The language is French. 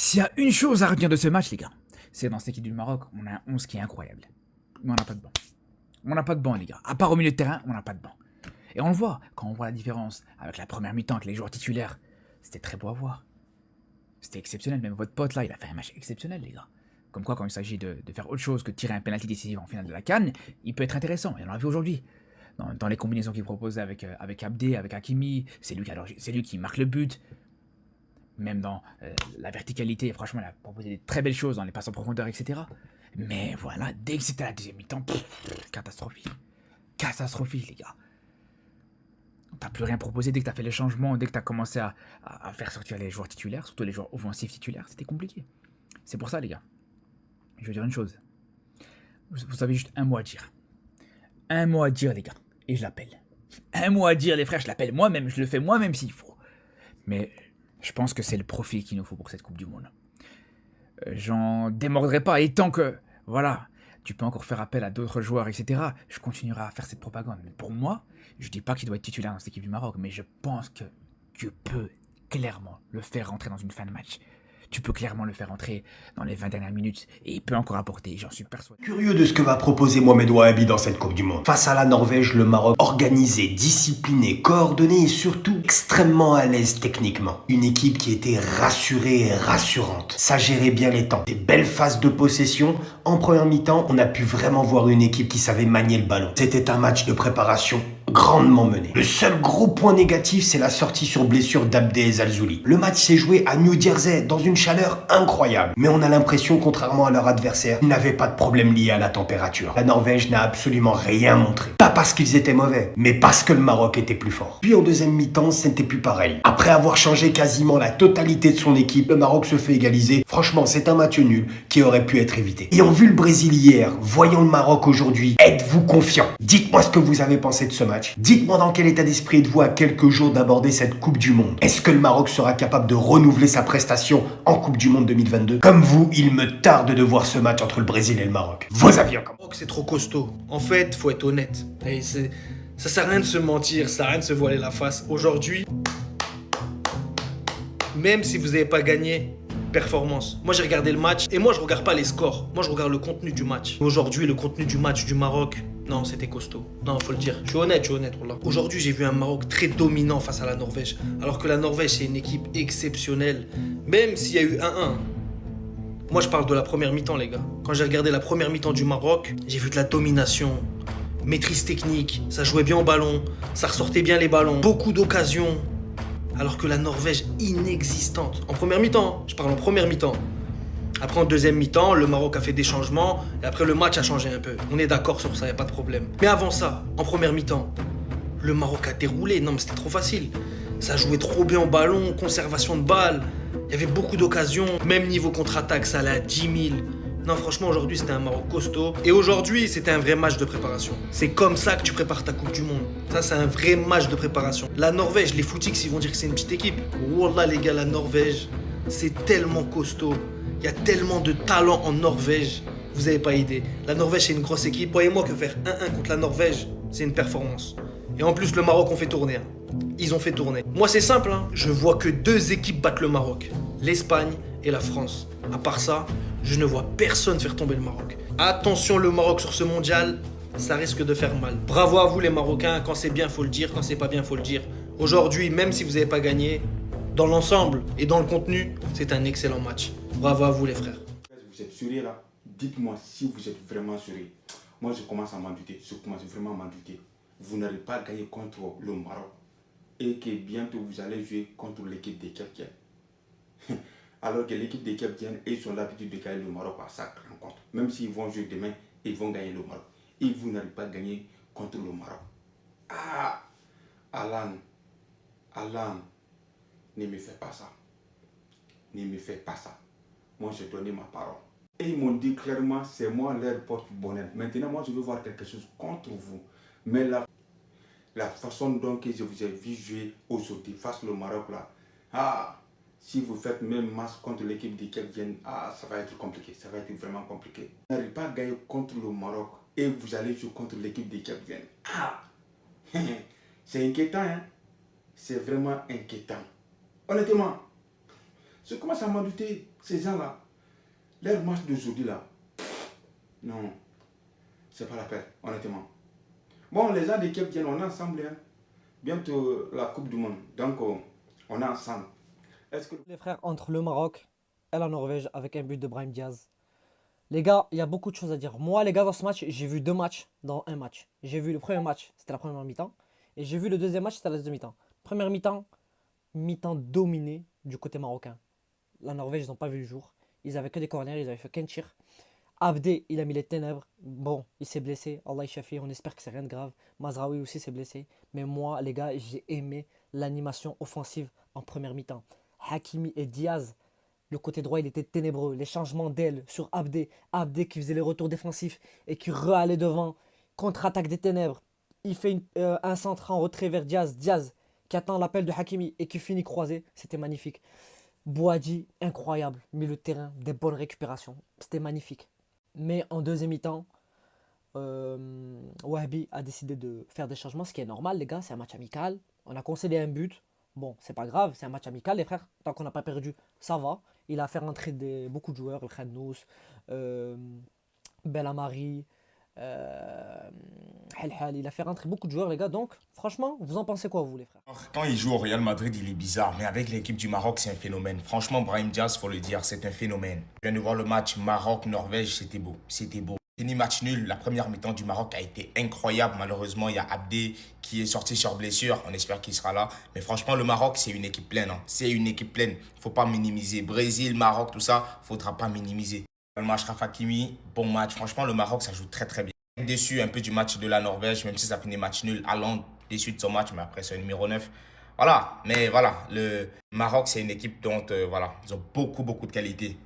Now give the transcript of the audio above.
S'il y a une chose à retenir de ce match, les gars, c'est dans cette équipe du Maroc, on a un 11 qui est incroyable. Mais on n'a pas de banc. On n'a pas de banc, les gars. À part au milieu de terrain, on n'a pas de banc. Et on le voit, quand on voit la différence avec la première mi-temps, avec les joueurs titulaires, c'était très beau à voir. C'était exceptionnel. Même votre pote, là, il a fait un match exceptionnel, les gars. Comme quoi, quand il s'agit de faire autre chose que de tirer un penalty décisif en finale de la CAN, il peut être intéressant. Et on l'a vu aujourd'hui. Dans les combinaisons qu'il proposait avec Abdé, avec Hakimi, c'est lui qui marque le but. Même dans la verticalité, franchement, il a proposé des très belles choses dans les passes en profondeur, etc. Mais voilà, dès que c'était la deuxième mi-temps, catastrophique. Catastrophique, les gars. T'as plus rien proposé dès que t'as fait les changements, dès que t'as commencé à faire sortir les joueurs titulaires, surtout les joueurs offensifs titulaires, c'était compliqué. C'est pour ça, les gars. Je veux dire une chose. Vous avez juste un mot à dire. Un mot à dire, les gars. Et je l'appelle. Un mot à dire, les frères, je l'appelle moi-même, je le fais moi-même s'il faut. Mais je pense que c'est le profil qu'il nous faut pour cette Coupe du Monde. J'en démordrai pas. Et tant que, voilà, tu peux encore faire appel à d'autres joueurs, etc., je continuerai à faire cette propagande. Mais pour moi, je dis pas qu'il doit être titulaire dans cette équipe du Maroc, mais je pense que tu peux clairement le faire rentrer dans une fin de match. Tu peux clairement le faire entrer dans les 20 dernières minutes et il peut encore apporter, j'en suis persuadé. Curieux de ce que va proposer Mohamed Wahabi dans cette Coupe du Monde. Face à la Norvège, le Maroc organisé, discipliné, coordonné et surtout extrêmement à l'aise techniquement. Une équipe qui était rassurée et rassurante. Ça gérait bien les temps. Des belles phases de possession. En première mi-temps, on a pu vraiment voir une équipe qui savait manier le ballon. C'était un match de préparation grandement mené. Le seul gros point négatif, c'est la sortie sur blessure d'Abdé Zalzouli. Le match s'est joué à New Jersey dans une chaleur incroyable. Mais on a l'impression, contrairement à leur adversaire, ils n'avaient pas de problème lié à la température. La Norvège n'a absolument rien montré. Pas parce qu'ils étaient mauvais, mais parce que le Maroc était plus fort. Puis en deuxième mi-temps, ce n'était plus pareil. Après avoir changé quasiment la totalité de son équipe, le Maroc se fait égaliser. Franchement, c'est un match nul qui aurait pu être évité. Ayant vu le Brésil hier, voyant le Maroc aujourd'hui, êtes-vous confiant? Dites-moi ce que vous avez pensé de ce match. Dites-moi dans quel état d'esprit êtes-vous à quelques jours d'aborder cette Coupe du Monde. Est-ce que le Maroc sera capable de renouveler sa prestation en Coupe du Monde 2022? Comme vous, il me tarde de voir ce match entre le Brésil et le Maroc. Vos avis en commentaire. C'est trop costaud. En fait, faut être honnête. Et ça sert à rien de se mentir, ça sert à rien de se voiler la face. Aujourd'hui, même si vous n'avez pas gagné, performance. Moi, j'ai regardé le match et moi, je regarde pas les scores. Moi, je regarde le contenu du match. Aujourd'hui, le contenu du match du Maroc, non, c'était costaud. Non, faut le dire. Je suis honnête, wallah. Aujourd'hui, j'ai vu un Maroc très dominant face à la Norvège. Alors que la Norvège, c'est une équipe exceptionnelle. Même s'il y a eu 1-1. Moi, je parle de la première mi-temps, les gars. Quand j'ai regardé la première mi-temps du Maroc, j'ai vu de la domination, maîtrise technique, ça jouait bien au ballon, ça ressortait bien les ballons, beaucoup d'occasions. Alors que la Norvège, inexistante. En première mi-temps, je parle en première mi-temps. Après, en deuxième mi-temps, le Maroc a fait des changements et après, le match a changé un peu. On est d'accord sur ça, il n'y a pas de problème. Mais avant ça, en première mi-temps, le Maroc a déroulé. Non, mais c'était trop facile. Ça jouait trop bien au ballon, conservation de balles. Il y avait beaucoup d'occasions. Même niveau contre-attaque, ça allait à 10 000. Non, franchement, aujourd'hui, c'était un Maroc costaud. Et aujourd'hui, c'était un vrai match de préparation. C'est comme ça que tu prépares ta Coupe du Monde. Ça, c'est un vrai match de préparation. La Norvège, les footix, ils vont dire que c'est une petite équipe. Wallah, les gars, la Norvège, c'est tellement costaud. Il y a tellement de talent en Norvège. Vous n'avez pas idée. La Norvège, c'est une grosse équipe. Croyez-moi que faire 1-1 contre la Norvège, c'est une performance. Et en plus, le Maroc ont fait tourner. Ils ont fait tourner. Moi, c'est simple. Je vois que 2 équipes battent le Maroc. L'Espagne et la France. À part ça, je ne vois personne faire tomber le Maroc. Attention, le Maroc sur ce mondial, ça risque de faire mal. Bravo à vous les Marocains. Quand c'est bien, faut le dire. Quand c'est pas bien, faut le dire. Aujourd'hui, même si vous n'avez pas gagné, dans l'ensemble et dans le contenu, c'est un excellent match. Bravo à vous les frères. Vous êtes sérieux là? Dites-moi si vous êtes vraiment sérieux. Moi je commence à m'en douter, je commence vraiment à m'en douter. Vous n'allez pas gagner contre le Maroc et que bientôt vous allez jouer contre l'équipe des Captiens. Alors que l'équipe des Captiens, ils ont l'habitude de gagner le Maroc à chaque rencontre. Même s'ils vont jouer demain, ils vont gagner le Maroc. Et vous n'allez pas gagner contre le Maroc. Ah, Alan, ne me fais pas ça. Ne me fais pas ça. Moi, j'ai donné ma parole. Et ils m'ont dit clairement, c'est moi leur porte-bonheur. Maintenant, moi, je veux voir quelque chose contre vous. Mais la façon dont je vous ai vu jouer aujourd'hui face au Maroc, là, si vous faites même match contre l'équipe des Capverts, ça va être compliqué. Ça va être vraiment compliqué. Vous n'arrivez pas à gagner contre le Maroc et vous allez jouer contre l'équipe des Capverts. C'est inquiétant, hein? C'est vraiment inquiétant. Honnêtement, je commence à m'en douter. Ces gens-là, leur match d'aujourd'hui là, non, c'est pas la peine, honnêtement. Bon, les gens d'équipe viennent, on est ensemble, hein. Bientôt la Coupe du Monde, donc on est ensemble. Est-ce que... Les frères, entre le Maroc et la Norvège avec un but de Brahim Diaz. Les gars, il y a beaucoup de choses à dire. Moi, les gars, dans ce match, j'ai vu deux matchs dans un match. J'ai vu le premier match, c'était la première mi-temps. Et j'ai vu le deuxième match, c'était la deuxième mi-temps. Première mi-temps, mi-temps dominé du côté marocain. La Norvège, ils n'ont pas vu le jour. Ils avaient que des corners, ils avaient fait qu'un tir. Abdé, il a mis les ténèbres. Bon, il s'est blessé. Allah Shafi, on espère que c'est rien de grave. Mazraoui aussi s'est blessé. Mais moi, les gars, j'ai aimé l'animation offensive en première mi-temps. Hakimi et Diaz, le côté droit, il était ténébreux. Les changements d'aile sur Abdé. Abdé qui faisait les retours défensifs et qui re-allait devant. Contre-attaque des ténèbres. Il fait un centre en retrait vers Diaz. Diaz qui attend l'appel de Hakimi et qui finit croisé. C'était magnifique. Boadi, incroyable. Milieu de terrain, des bonnes récupérations. C'était magnifique. Mais en deuxième mi-temps, Wahbi a décidé de faire des changements, ce qui est normal, les gars. C'est un match amical. On a concédé un but. Bon, c'est pas grave, c'est un match amical, les frères. Tant qu'on n'a pas perdu, ça va. Il a fait rentrer beaucoup de joueurs, le Khanous, Belhamari, Helhal. Il a fait rentrer beaucoup de joueurs, les gars. Donc, franchement, vous en pensez quoi, vous, les frères? Quand il joue au Real Madrid, il est bizarre, mais avec l'équipe du Maroc, c'est un phénomène. Franchement, Brahim Diaz, faut le dire, c'est un phénomène. Je viens de voir le match Maroc-Norvège, c'était beau, c'était beau. Fini match nul, la première mi-temps du Maroc a été incroyable. Malheureusement, il y a Abdé qui est sorti sur blessure. On espère qu'il sera là. Mais franchement, le Maroc, c'est une équipe pleine. Hein. C'est une équipe pleine. Faut pas minimiser. Brésil, Maroc, tout ça, faudra pas minimiser. Le match Achraf Hakimi, bon match. Franchement, le Maroc, ça joue très très bien. Déçu un peu du match de la Norvège, même si ça finit match nul. Haaland, déçu de son match, mais après, c'est le numéro 9. Voilà, mais voilà, le Maroc, c'est une équipe dont, voilà, ils ont beaucoup de qualité.